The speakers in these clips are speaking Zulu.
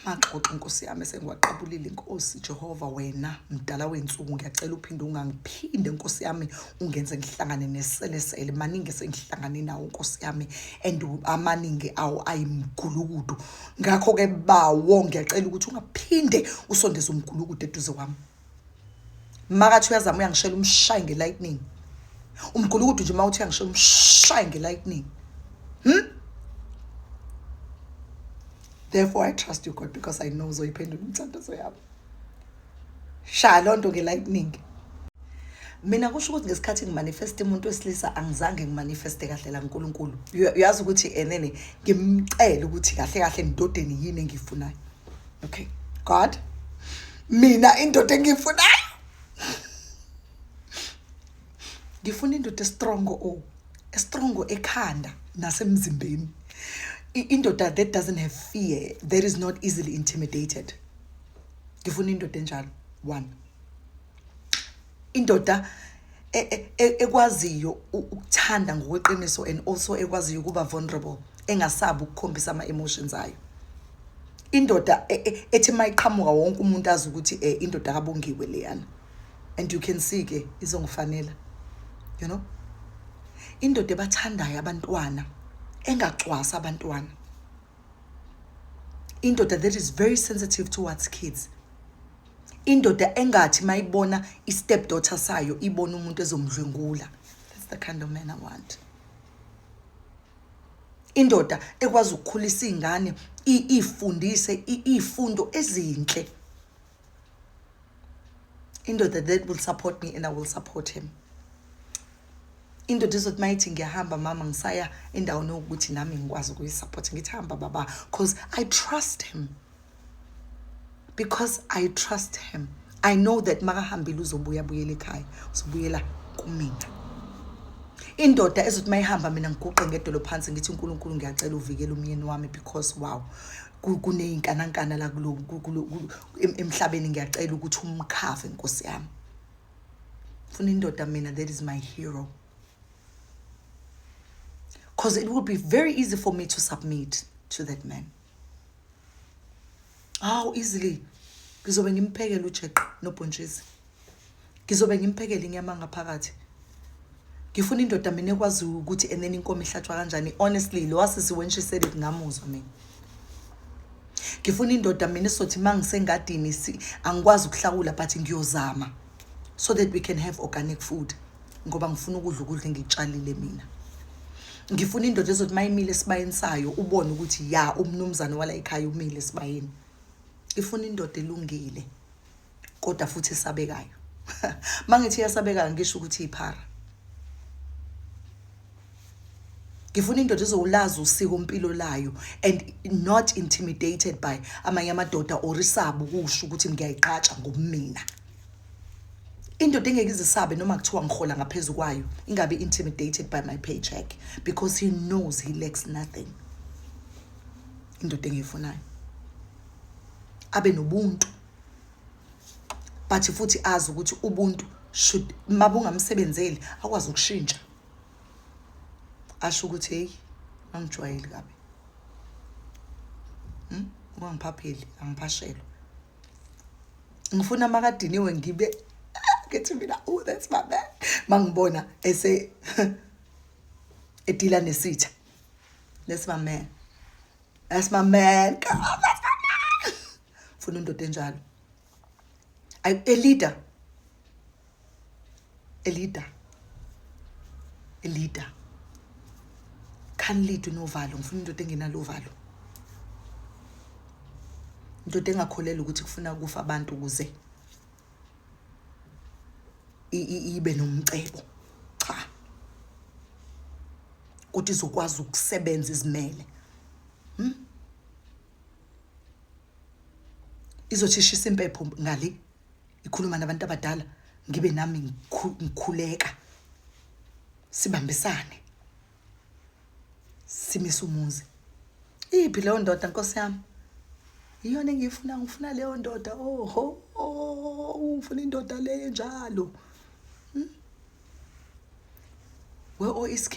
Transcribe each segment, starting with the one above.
Maxoxa Nkosi yami sengiwaqabulile Nkosi Jehova wena mdala wensuku ngiyacela uphinde ungangiphinde Nkosi yami ungenze ngihlangane neselesele maningi sengihlangane nawo Nkosi yami and amaningi awo ayimgulukudu ngakho ke bawo ngiyacela ukuthi ungaphinde usondeze umgulukudu eduze kwami makathi uyazama uyangishela umshaye ngelightning umgulukudu nje mawuthi uyangishela umshaye ngelightning Therefore, I trust you, God, because I know uzoyiphendula umthandazo yami. Shaya lonto ngelightning. Mina kusho ukuthi ngesikhathi ngimanifeste umuntu wesilisa angizange ngimanifeste kahle la uNkulunkulu. Uyazi ukuthi enene ngimcela ukuthi kahle kahle indodeni yini engiyifunayo. Okay. God, mina indoda engiyifunayo. Ngifuna indoda strong ekhanda nasemzimbeni. Indoda that doesn't have fear, that is not easily intimidated. Ngifuna indoda enjalo. 1. Indoda ekwaziyo ukuthanda ngokweqiniso and also ekwaziyo ukuba vulnerable, engasabi ukukhombisa ama emotions ayo. Indoda ethi mayiqhamuka wonke umuntu azi ukuthi indoda kabongiwe leyana. And you can see ke izongifanela. You know? Indoda ebathandayo abantwana. Engacwasa abantwana. Indoda that is very sensitive towards kids. Indoda engathi mayibona i-stepdaughter sayo ibona umuntu ezomdlwengula. That's the kind of man I want. Indoda ekwazi ukukhulisa ingane ifundise ifundo ezinhle. Indoda that will support me and I will support him. Indoda ezothi mayithi ngiyahamba mama ngisaya endaweni ukuthi nami ngikwazi ukuyisupport ngithi hamba baba because I trust him. Because I trust him. I know that makahambile uzobuyela ekhaya, uzobuyela kumina. Indoda ezothi mayihamba mina ngiguqe ngedolo phansi ngithi uNkulunkulu ngiyacela uvikele umyeni wami because wow kuneyinkanakana la emhlabeni ngiyacela ukuthi umkhave Nkosi yami. Funa indoda mina that is my hero. Because it would be very easy for me to submit to that man. How easily? Ngizobe ngimphekela ujeqe nobhontshisi. Ngizobe ngimphekela inyama ngaphakathi. Ngifuna indoda mina ekwazi ukuthi enene inkomo ihlatshwa kanjani. Honestly, lo wasisi when she said it ngamuzwa mina. Ngifuna indoda mina esothi mangisengadini angikwazi ukuhlawula but ngiyozama so that we can have organic food. Ngoba ngifuna ukudla engitshalile mina. Ngifuna indoda ezothi mayimile esibayeni sayo ubone ukuthi ya umnumzana wala ekhaya umile esibayeni. Ngifuna indoda elungile kodwa futhi esabekayo. Mangithi yasabekayo ngisho ukuthi iphara. Ngifuna indoda ezolazi usiko impilo layo and not intimidated by amanye amadoda or isaba ukusho ukuthi ngiyayiqhatsha ngomina. Indoda engeke izisabe noma kuthiwa ngihola ngaphezulu kwayo, ingabe intimidated by my paycheck because he knows he lacks nothing. Indoda engiyifunayo abe nobuntu but futhi azi ukuthi ubuntu should mabungamsebenzeli akwazi ukushintsha. Asho ukuthi hey angijwayeli kabi. Ungangiphapheli angiphashelwe. Ngifuna makadiniwe ngibe get to me now. Oh, that's my man. Mangibona ese edila nesitha. That's my man. That's my man. Come on, that's my man. Funa indoda enjalo. A leader. A leader. A leader. Can lead novalo. Ngifuna indoda engenalo uvalo. Indoda engakholela ukuthi kufuna kufa abantu ukuze ibe nomcebo. Cha. Ukuthi izokwazi ukusebenza izimele. Izothishisa impepho ngali ikhuluma nabantu abadala ngibe nami ngikhuleka. Sibambisane. Simisa umuzi. Iphi leyo ndoda Nkosi yami? Iyona engifuna ngifuna leyo ndoda. Ufuna indoda le njalo. Well, or is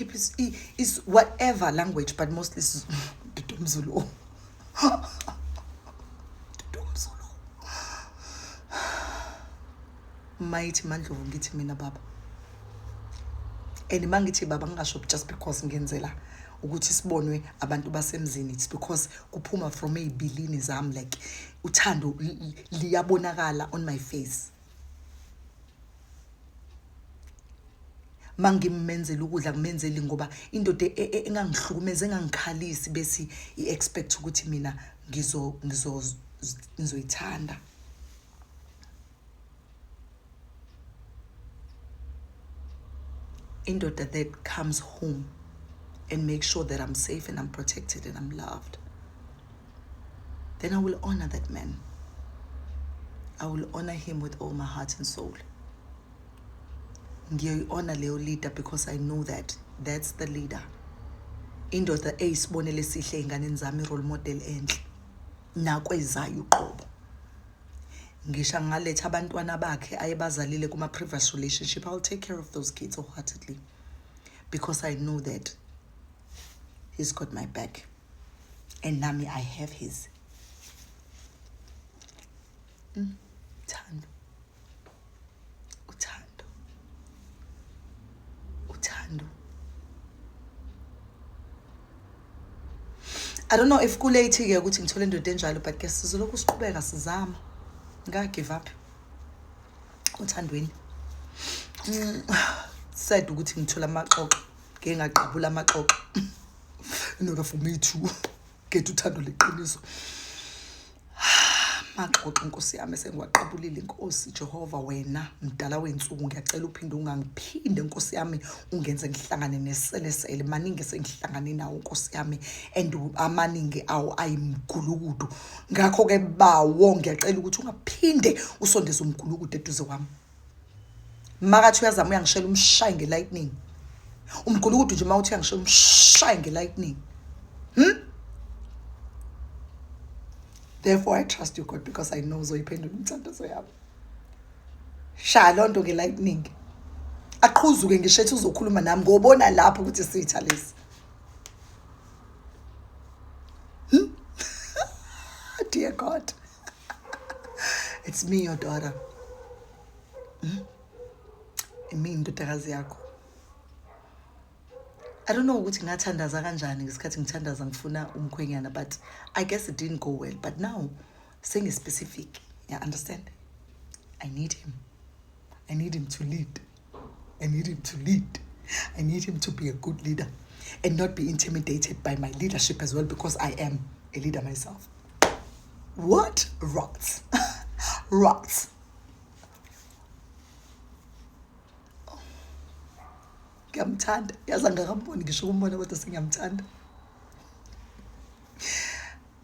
whatever language, but mostly is Zulu. mayithi Mandlovu ngithi mina baba. And mangithi baba ngingasho just because ngenzela ukuthi sibonwe abantu basemzini, it's because kuphuma from ey'bilini zami, like uthando liyabonakala on my face. Mangimenzela ukudla kumenzeli ngoba indoda engangihlukumeza engangikhalisi bese i-expect ukuthi mina ngizoyithanda. Indoda that comes home and makes sure that I'm safe and I'm protected and I'm loved, then I will honor that man. I will honor him with all my heart and soul. Ngiyoyi-honor leyo leader because I know that that's the leader. Indoda eyisibonele sihle ey'nganeni zami, role model enhle nakwezayo uqobo. Ngisho ngaletha abantwana bakhe ayebazalile kuma previous relationship, I'll take care of those kids wholeheartedly because I know that he's got my back and nami I have his. Uthando. I don't know if kulate ke ukuthi ngithole indoda enjalo, but ke sizolokhu siqhubeka sizama. Nga give up uthandweni. Sad ukuthi ngithola amaxoxo ke ngaqabula amaxoxo in order for me to get uthando leqiniso. Maxoxo Nkosi yami sengiwaqabulile. Nkosi Jehova, wena mdala wensuku, ngiyacela uphinde ungangiphinde Nkosi yami ungenze ngihlangane neselesele. Maningi sengihlangane nawo Nkosi yami, and amaningi awo ayimgulukudu. Ngakho ke bawo ngiyacela ukuthi ungaphinde usondeze umgulukudu eduze kwami. Makathi uyazama uyangishela umshaye ngelightning. Umgulukudu nje mawuthi uyangishela umshaye ngelightning. Therefore I trust you God because I know uzoyiphendula umthandazo yami. Shaya lonto ngelightning. Aqhuzuke ngisho ethi uzokhuluma nami ngobona lapho ukuthi sitha lesi. Dear God. It's me, your daughter. Imi indodakazi yakho. I don't know ukuthi ngathandaza kanjani ngesikhathi ngithandaza ngifuna umkhwenyana, but I guess it didn't go well. But now saying specific, yeah, understand? I need him. I need him to lead. I need him to lead. I need him to be a good leader and not be intimidated by my leadership as well, because I am a leader myself. What? Rats. Rats. Ngiyamthanda. Yazi angakamboni ngisho ukumbona kodwa sengiyamthanda.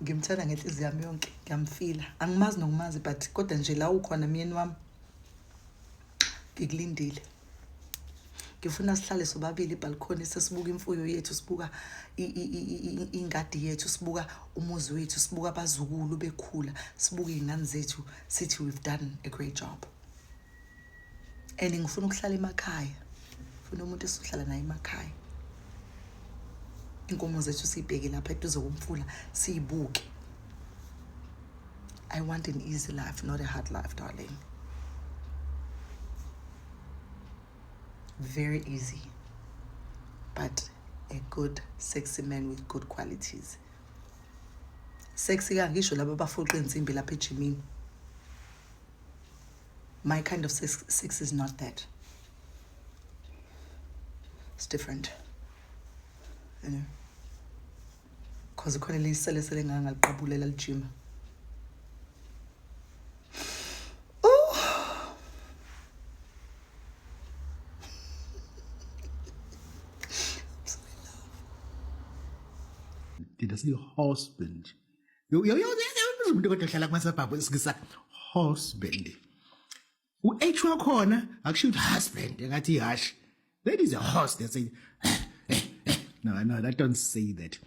Ngimthanda ngenhliziyo yami yonke. Ngiyamfila. Angimazi nokumazi, but kodwa nje la ukhona myeni wami ngikulindile. Ngifuna sihlale sobabili ebalcony sesibuka imfuyo yethu, sibuka ingadi yethu, sibuka umuzi wethu, sibuka abazukulu bekhula, sibuka izingane zethu, sithi we've done a great job. And ngifuna ukuhlala emakhaya. Ngifuna umuntu esihlala naye emakhaya. Inkomo zethu sibheke lapha eduze komfula siyibuke. I want an easy life, not a hard life, darling. Very easy, but a good, sexy man with good qualities. Sexy kangisho laba abafuqa insimbi lapha ejimini. My kind of sex is not that. It's different, you know. Because ukhona lisele ngangaliqabulela lijima. Did I say husband? Umuntu kodwa hlala kumasabhabhu esikisa husband. U-H wakhona akusho ukuthi husband engathi ihash. That is a horse that say no, that don't say that.